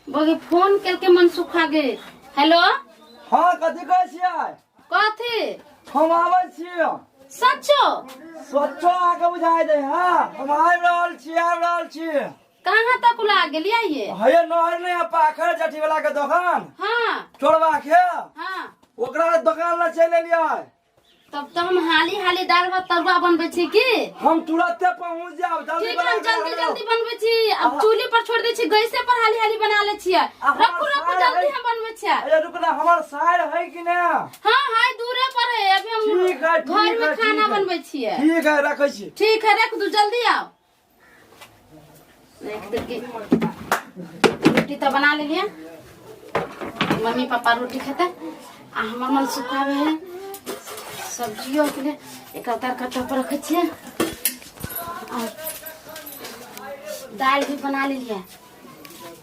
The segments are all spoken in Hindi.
बगे फोन करके मन सुखा गे। हेलो हाँ कथी कहै छियै? कथी हम आबै छियै। सच्चो सच्चो आके बुझाइ दे। हाँ हम आबि रहल छी। कहाँ तक ला गेलिए ये? हये नहर नहीं पाखर जठी वाला के दुकान। हाँ चोरवा के हाँ ओकरा दुकान ला चल एलियै। तब तो हम हाली हाली दाल भात तरुआ बनबै छी की? हम तुरंते पहुंच जाब। जल्दी ठीक है जल्दी बनबै छी। अब चूल्ही पर छोड़ दे छी, गैसे पर हाली हाली बना ले छी। रखो जल्दी हम बनबै छी। अरे रुक ना, हमर साइड है कि ना? हाँ हाय दूरे पर है, अभी हम ठीक है, घर में खाना बनबै छी। ठीक है रखै छी। ठीक है रख दू, जल्दी आओ। रोटी तो बना लिया, मम्मी पापा रोटी खाते आ हमर मन सुखावे है। सब्जियों के लिए एक तरकत्ता पर रखे छिए और दाल भी बना लिया,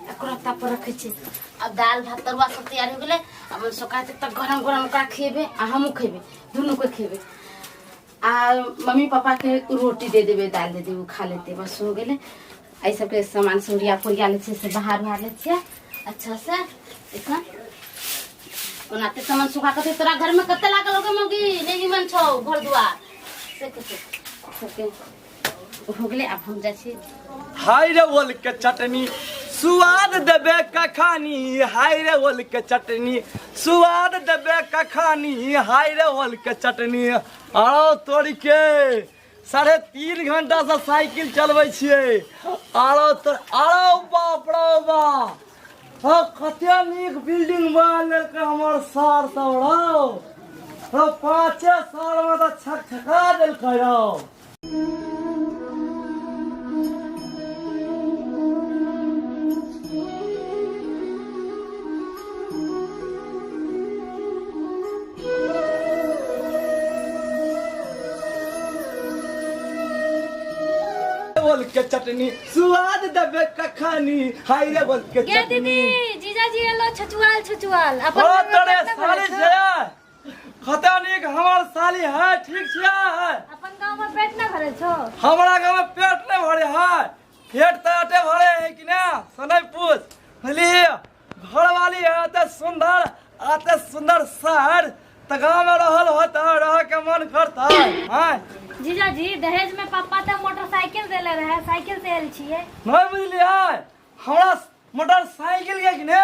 एकरत्ता पर रखे छिए। अब दाल भात तरुआ सब तैयार हो गेले। अब सुखाते तक गरम गरम ओकरा खेबे आ हमहू खेबे, दुनू को खेबे। आ मम्मी पापा के रोटी दे देबे, दाल दे देबे, खा लेते, बस हो गेले। आई सब के सामान सूरिया पुरिया ले से बाहर ले छिए अच्छा से। देखा बनाते सामान सुखा के तोरा घर में कते लागल होगे मौगी? नहीं मन छौ घर दुआर से कते हो गेले। अब हम जाय छी। हाय रे ओल के चटनी स्वाद देबे कखानी, हाय रे ओल के चटनी स्वाद देबे कखानी, हाय रे ओल के चटनी। आओ तोरी के 3.5 घंटा से साइकिल चलबै छियै। आओ बाप रे बाप, हाँ कते नीक बिल्डिंग बना लेलकै हमर सार सब रौ। 5 साल में तो छकछका देलकै रौ। ओल के चटनी स्वाद देबे कखानी, हाय रे ओल के क्या चटनी। दीदी जीजा जी एलो छछुआल ओ तोरे साली छै खता नीक हमर साली है, ठीक छै। अपन गांव में पेट ना भरे छो? हमरा गांव में पेट नहीं भरे है, पेट तो अटे भरे है कि ना सनै पूछ। बुझलिए घर वाली है तो सुंदर आते सुंदर शहर त गांव में रहल होता, रह के मन करता है। जीजा जी दहेज में पापा तो मोटरसाइकिल देले रहे, साइकिल से आयल छिए। नहीं बुझलिए हमरा मोटरसाइकिल के कि ना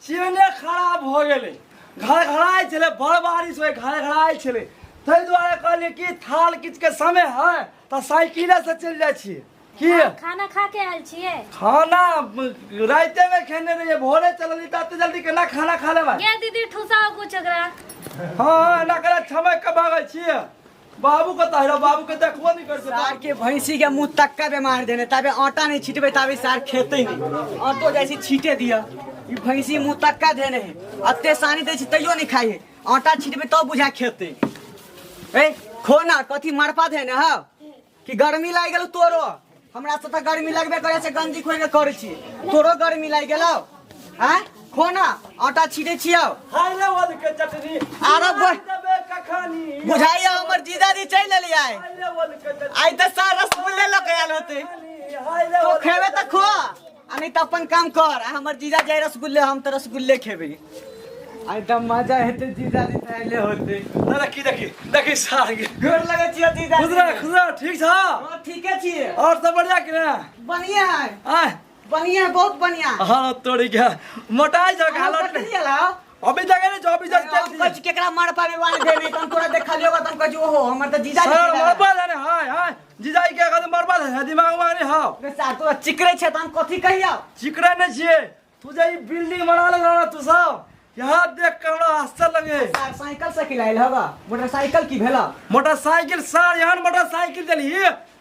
चेने खराब हो गेले, घड़ाई चले, बड़ बारिश हुए घड़ाई चले। तै दुआरे कहलिए कि थाल किच के समय है तो साइकिले से चल जाय छिए। की खाना खा के आयल छिए? खाना राते में खेने रहिए, भोरे चलली त जल्दी केना खाना खा लेबै? क्या दीदी ठुसाओ कुछ ओकरा? हां ना करे छमै के भागै छिए। बाबू को तहरा बाबू के देखबो नहीं कर सकता। सार के भैंसी के मुंह तक्का पे मार देने, तबे आटा नहीं छीटबे तबे सार खेते नहीं। आटो जैसे छीटे दिया, ई भैंसी मुंह तक्का देने है, अत्ते सानी दे छी तैयो नहीं खाई है। आटा छीटबे तो बुझा खेते। ए खोना कथी मरपा देने ह कि गर्मी लाग गेल तोरो? हमरा से त गर्मी लगबे करे से गंजी खोल के करे छी, तोरो गर्मी लाग गेलौ। हैं खोना आटा छीटे छियो। हाय रे ओल के चटनी आरो देबे कखानी, बुझाइया हमर जीजाजी चल लेली आय। हाय रे ओल के चटनी आई त सार रसगुल्ले लग आयल होते। हाय रे तो ओल खेबे त खो आ नहीं त अपन काम कर। आ हमर जीजा जाय रसगुल्ले, हम त रसगुल्ले खेबे। आई त मजा हेते जीजाजी पहले होते। ना देखी सार के गोर लगे छियो जीजा। खुदरा ठीक छ? हां ठीके छिए। और सब बढ़िया कि ना? बढ़िया है, आय बढ़िया बहुत बढ़िया। हां तोरी के मोटाई जो हालत नहीं चला अभी तक नहीं 24 चलती कुछ केकरा मार पावे वाले देने तन तोरा देख लियोगा तन कह ओहो हमर त जीजा सर मरबा जाने हाय जीजाई के कदम मरबा है दिमाग में नहीं हां। रे सार तो चिकरे छ तन कथी कहिया? चिकरा नहीं छिए तू जे बिल्डिंग बना ले ना तू सब यहाँ देख के हमरा आश्चर्य लगे। सार साइकिल से किलाइल हवा, मोटरसाइकिल की भेला? मोटरसाइकिल सर यहाँ मोटरसाइकिल देली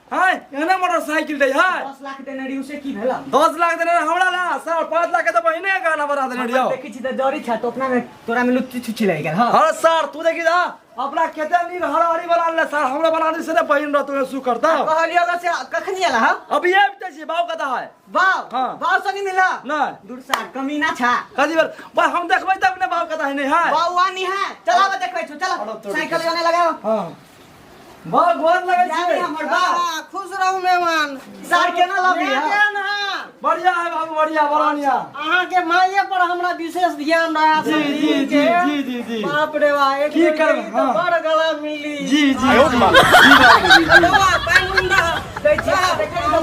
हां, यहाँ मोटरसाइकिल दे हां। 10 लाख देने रही उसे की भेला? 10 लाख देने हमरा ना सर, 5 लाख के तो बहिने गाना बना देने रहियो। देखी छी त जरी छ तो अपना में तोरा में लुच्ची छुची लाग गेल। हां हां सर तू देखी जा अपना खेते नीर हरारी बना ले सर, हमरा बना दे से ना बहिन रह तू सु करता कहलियोगा से कखनी आला? हां अभी ये बिते छी बाऊ कता है बाव हाँ। बाव से नहीं मिला ना दूर सार कमीना छा। कदी बार भाई हम देखबै तब ने बाऊ कता है नहीं है बाव आनी है चला बा देखबै छु चला साइकिल जाने लगाओ। हां बहुत बहुत लगे जानी छी हमर बा खुश रहू मेहमान। सार केना लगी? केहन हां? बढ़िया है बाबू बढ़िया बढ़िया। अहाँ के माये पर हमरा विशेष ध्यान रहा जी जी जी जी जी जी बाप रे बा एक की करब, तो हाँ। बड़ गला मिली जी जी जी बाबू जी जी। बाबा पानी उंडा दै छी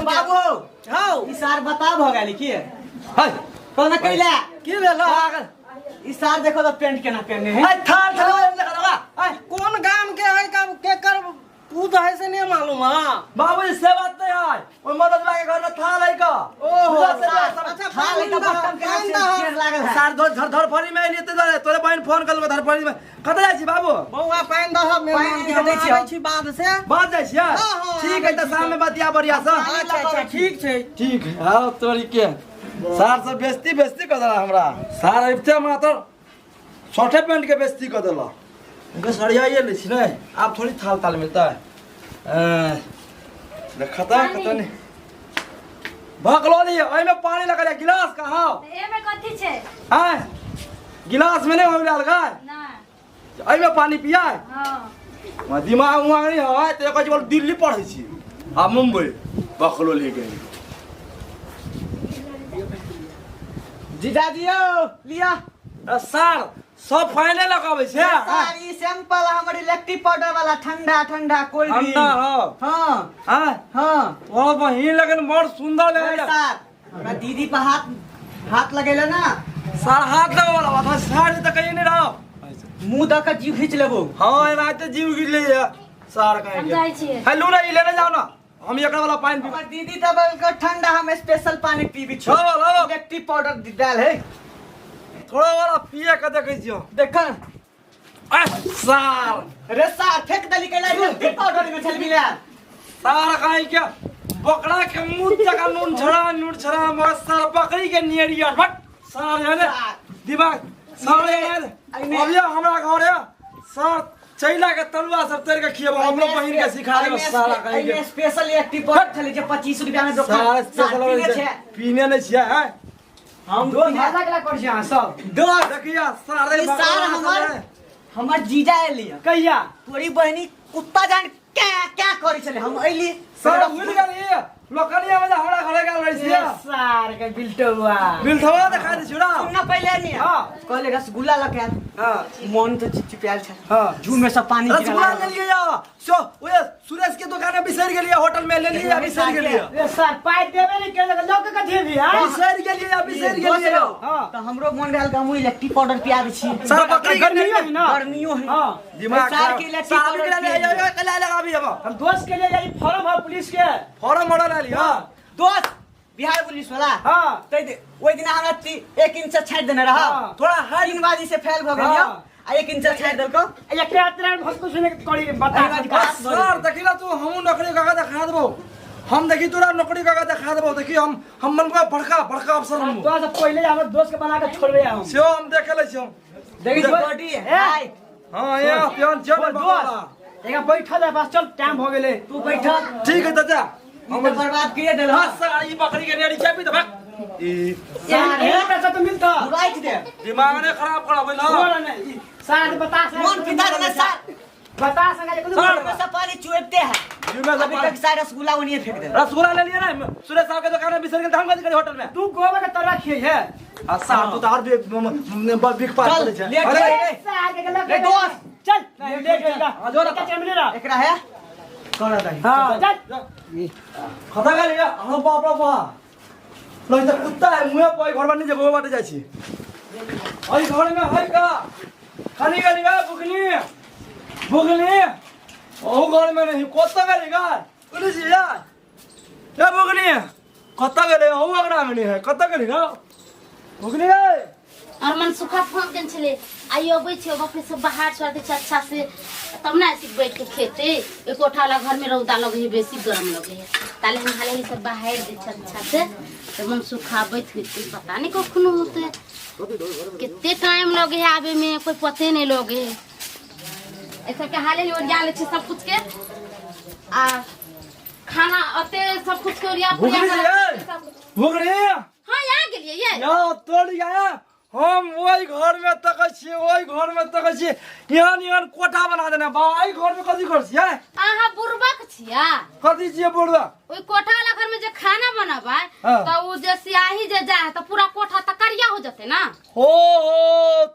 बाबू हां ई सार बता भ गेली की हाय कोना कैला की भेला ई सार देखो तो पेंट केना पहने है हाय थार थार कौन गाम के है का के कर पूत है से नहीं मालूम हां बाबू जी से बात नहीं है ओय मदद के घर में थाल है का ओहो अच्छा खाली का बटन के शेर लागल है सार धर धर धर फरी में लेते जा तोरे बहन फोन कर धर फरी में कत जाय छी बाबू बौआ पानी दह मेहमान के हम आबै छी बाद से बात जाय छी हाँ, ठीक है त शाम में बतिया बढ़िया सा अच्छा अच्छा ठीक छै ठीक है आओ तोरी के सार से बेइज्जती बेइज्जती कर देला हमरा सार इब्ते मात्र छोटे पेंट के बेइज्जती कर देला इनके सड़िया ये ले छी ने आप थोड़ी थाल ताल मिलता है देखता है कत नहीं भगलो नहीं ओय में पानी लगा दे गिलास कहां ए में कथी छे हां गिलास में नहीं हो डाल का ना ओय में पानी पिया है हां दिमाग उमाग नहीं है तो कहै बोल दिल्ली पढ़ै छी आ मुंबई बखलो ले गई जीजाजी लिया सार सब फाइनल लगाबै छै सार ई सैंपल हमर इलेक्ट्रिक पाउडर वाला ठंडा ठंडा कोल्ड ड्रिंक ठंडा हो हां हां हां वो बहिन लगन बड़ सुंदर लगे सार हमरा दीदी पर हाथ लगेले ना सार हाथ लगा वाला बात सार त कहीं नहीं रहो मुंह द के जीव खींच लेबो हां ए बात तो जीव गिर ले सार कहीं हम जाई छियै हेलो ना लेने जाओ ना हम एकरा वाला पानी पी हमर दीदी त बलक ठंडा हम स्पेशल पानी पीबी छी लो लो इलेक्ट्रिक पाउडर डाल है थोड़ा वाला पिए के देखै छियो देख सार रे सार फेंक दली कैला इलेक्ट्रिक पाउडर में चल मिला सार कहीं के बकरा के मुंह तक नून छड़ा मगर सार बकरी के नियरिया बट सार है दिमाग सार है अभी हमरा घर है सार चैला के तलवा सब तेर के खिएबो हम लोग बहिन के सिखा देबो सारा कहीं के स्पेशल इलेक्ट्रिक पाउडर चले जे 25 रुपया में सार दुकान स्पेशल पीने नहीं छिया है हम दो भाषा के कर छिया सब दो देखिया सारे ई सार हमर जीजा एलिया कहिया तोरी बहनी कुत्ता जान क्या क्या करै छले हम एली सार भूल गेली लोकलिया में हमरा घरे गेल रही छिया सार के बिल्टवा बिलथवा दिखा दे छुड़ा सुनना पहले नहीं हां कहले रसगुल्ला लगा हां मन तो चिपचिपियाल छ हां जू में सब पानी रसगुल्ला ले लिया सो ओए सुरेश के दुकान में बिसर गेलिया होटल में ले लिया बिसर गेलिया रे सर पाई देबे नहीं के लोग के देबी हां बिसर गेलिया हां तो हमरो मन रहल हम इलेक्ट्रिक पाउडर पिया दे छी सारा बकरी के गर्मियों है ना गर्मियों है हां दिमाग सार के इलेक्ट्रिक सार के पाउडर ले कला लगाबी हम हम दोस्त के लिए जाई फॉर्म है पुलिस के फॉर्म मॉडल ले लिया दोस्त बिहार पुलिस वाला हां तै ओइ दिन हमरा 1 इंच छाड़ देने रहा हाँ। थोड़ा हाई बाजी से फैल भ गेलियो हाँ। आ 1 इंच छाड़ देलको एक रात भक्तु सुने के करी बता सर देखिला तू हम नौकरी का दिखा देबो हम देखी तोरा नौकरी का दिखा देबो देखी हम मन को बड़का अफसर हम तो सब पहले हमर दोस्त के बना के छोड़बे हम से हम देख ले छी हम देखी बॉडी है हां ये पियन चल दोस्त एक बैठा जा बस चल टाइम हो गेले तू बैठ ठीक है चाचा हम बर्बाद किए देल हां सर ई बकरी के नेड़ी चाबी दबक ई ये पैसा तो मिलता राइट दे दिमाग ने खराब कर बोला बोला नहीं साथ बता मन पिता देना सर बता संगा कुछ सर, में सब पानी चुएते हैं जिम्मे से अभी तक सारा रसगुल्ला वनिए फेंक दे रसगुल्ला ले लिया ना सुरेश साहब के दुकान में बिसर के हम कदी होटल में तू गोबर के तरवा खिए है साहब तू तो और बिग पास चल, करे छै ले अरे रे दोस्त चल ले गया जो का चमले रहा एकरा है कर दही हां चल खता का लिया हम बाप रे बाप लोग तो कुत्ता है मुंह पे घर बनी जे बाटे जाय छी ओई घर में है का खाली गाली गा बुगनी ओ घर में नहीं कोत्ता गाली गा पुलिस यार क्या बुगनी कत्ता गले हो अगड़ा में नहीं है कत्ता गली ना बुगनी गए और मन सुखा फोन के छले आई अबै छै बाप से बाहर छोड़ दे अच्छा से तब ना ऐसे बैठ के खेते एक कोठा वाला घर में रौदा लगे है बेसी गरम लगे है ताले हम हाले सब बाहर दे अच्छा से तो मन सुखा बैठ के पता नहीं कखनो होते कितने टाइम लगे है आवे में कोई पते नहीं लगे है ऐसा के हाले और जा ले छै सब कुछ के आ खाना अते सब कुछ के ओरिया बुगनी यार बुगनी हां यहाँ गेलिए ये या तोड़ गया हम वही घर में तक छी, वही घर में तक छी। यहाँ कोठा बना देना बा। आई घर में कथी कर छी? आहा बुरबक छिया कथी छिए बोलबा? ओइ कोठा वाला घर में जे खाना बनाबा हाँ। त उ जे सियाही जे जाए त पूरा कोठा त करिया हो जते ना। हो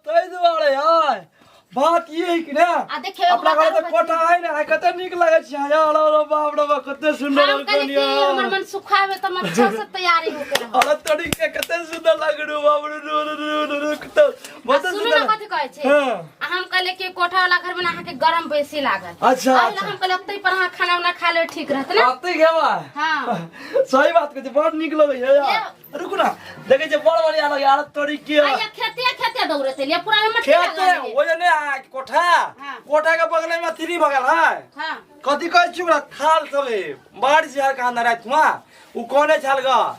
तै दुआरे है बात ये है कि ना आ देखियो अपना घर तो कोठा है ना, कते निक लागे छी। यार अरे बाप रे बाप कते सुंदर हम कहली कि हमर मन सुखावे त मन अच्छा से तैयारी हो के रहो। अरे तड़ी के कते सुंदर लागे रे बाप रे कते बहुत सुनो सुंदर। ना कथि कहै छै हां हम कहले कि कोठा वाला घर में अहाँ के गरम बेसी लागल। अच्छा, आइला अच्छा। हम कहले अतै पर अहाँ खाना उना खा ले ठीक रहत ना। आते गेवा हां सही बात कहते बहुत निक लगे है यार। रुको ना देखे जे बड़ बढ़िया लगे यार तड़ी के आइया खेते दौड़े चलिए पूरा में मट्टी खेत लगा वो ने कोठा हाँ। कोठा के बगल में तिरी बगल है। हां कथी कहै छी ओकरा? थाल सबे बारिश है कहां ना रात में उ कोने छल ग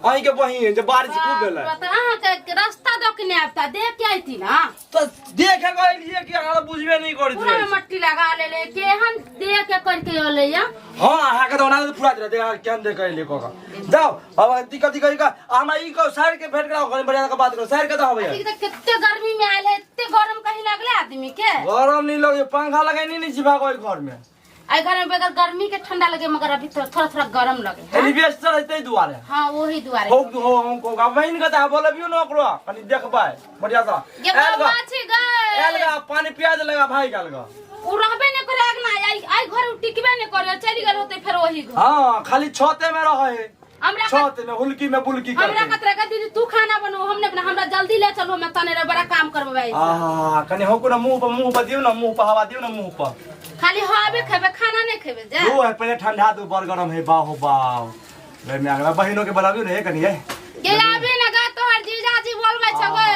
अही के बहिन जे बारिश खूब भेल त अहाँ के रास्ता द के ने आबता देख के आइती ना। तो देखे गइलिए कि अहाँ बुझबे नहीं करत पूरा रहे। में मट्टी लगा ले केहन देख के करके अले या। हां अहाँ के तो ना पूरा दे दे केन दे कहले को जाओ अब दिक्कत करी का आमा ई को साइड के भेट करा बढ़िया का बात करो साइड के तो हवे ठीक त कितने गर्मी में आइल है, इतने गरम कहीं लगले आदमी के। गरम नहीं लगे पंखा लगाई नहीं छिपा कोई घर में आई घर में बगैर गर्मी के ठंडा लगे मगर अभी थोड़ा थोड़ा गरम लगे। एलिवेटर रहते दुआरे हां वही दुआरे हो हमको का बहिन का ता बोलबियो न ओकरो कनी देख पाए बढ़िया सा ये बाबा छी गए एलगा पानी प्याज लगा भाई गलगा उ रहबे ने करे ना आई घर टिकबे ने करे चली गेल होते फिर वही घर। हां खाली छते में रहे हमरा छत में हुलकी में बुलकी हमरा करके कतरा का दीदी तू खाना बनो हमने अपना हमरा जल्दी ले चलो मैं तने रे बड़ा काम करबे। कनी हो को ना मुंह पर दियो ना मुंह पर हवा दियो ना मुंह पर खाली हवे खेबे खाना नहीं खेबे जे। वो है पहले ठंडा तो बर गरम है बाहो बाव रे मैं अगला बहिनों के बनाबियो रे कनी है के आबे ना गा तोहर जीजाजी बोलबे छबे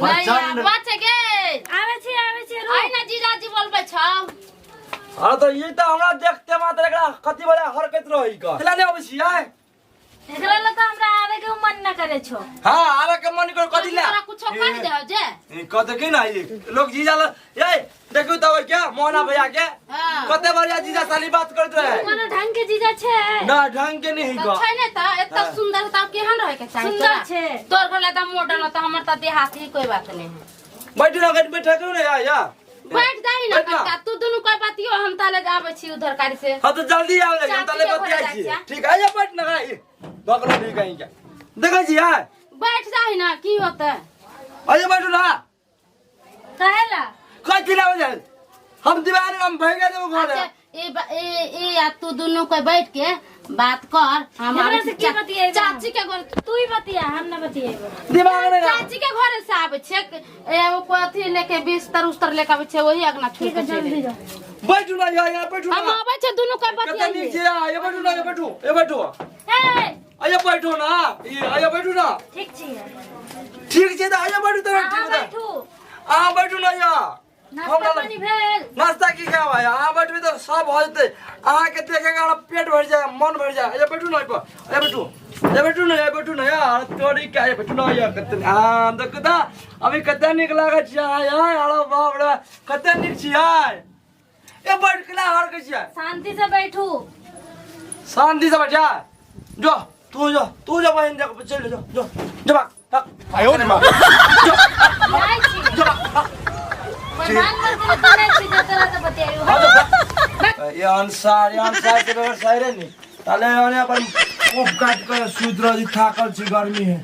नहीं बात है के आवे छी आई ना जीजाजी बोलबे छ। अरे तो ये तो हमरा देखते मात्र एकरा कति बड़ा हरकत रही का चला ने अबसी आए एकरा ल त हमरा आवे के मन न करे छो। हां आरे के मन कर कति ला तोरा कुछ कह दे जे कत के ना ये लोग जीजा ए देखो तो क्या मोहना भैया के हां कते बढ़िया जीजा साली बात करत रहे कोनो ढंग के जीजा छे ना ढंग के नहीं का छै ने त एत सुंदर त केहन रहे के चाहिए सुंदर छे। तोर घर त मॉडर्न त हमर त देहाती कोई बात नहीं है। बैठ ना गट बैठा करो ना या बैठ जाई ना बैठ ना। कटा तू दोनों कोई बातियो हम ताले जाबे छी उधर कारी से। हां तो जल्दी आओ लगे चाची तले के बतिया बोला छी चाचा। ठीक है या बैठ ना गई बकरा ठीक है क्या देखै छी है बैठ जाई ना की होता आइए बैठो ना कहेला कथि ना हो जाए हम दीवार हम भैया देबो घर अच्छा ए या तू दोनों कोई बैठ के बात कर हमरा से की बतिएबे? चाची के घर तू ही बतिया हम न बतिएबो। दिमाग में ना चाची के घर से आवे छे वो कथी लेके बिस्तर उस्तर लेके आवे छे वही अगना छोड़ ठीक के है चले जल्दी जा। बैठो ना या बैठो हम ना आवे छे दोनों कोई कते बतिया नीक छै ये बैठो ना ये बैठो ये बैठो ए आइए बैठो ना ये आइए बैठो ना ठीक छी ठीक छै त आइए बैठो त हां ठीक बैठू आ बैठो ना या नाश्ता पानी भेल नाश्ता की क्या भाई आ बैठबे तो सब हो जते अहाँ के देखेगा हमरा पेट भर जाए मन भर जाए ये बैठो ना ये बैठो ये बैठो ना यार तोरी क्या ये बैठो ना या कते हां देखता अभी कते निक लागे छै यार अरे बाप रे कते निक छी यार ए बैठ के ना हर के छी शांति से बैठू। शांति से बैठा जो तू जा बहन जा चल जो भाग आयो रे मां जाई छी प्रधानमंत्री तने छी जतरा त बतियायो। ये अनुसार से बगैर सही रे नहीं ताले अपन खूब काट कर सूत्र जी थाकल छी गर्मी है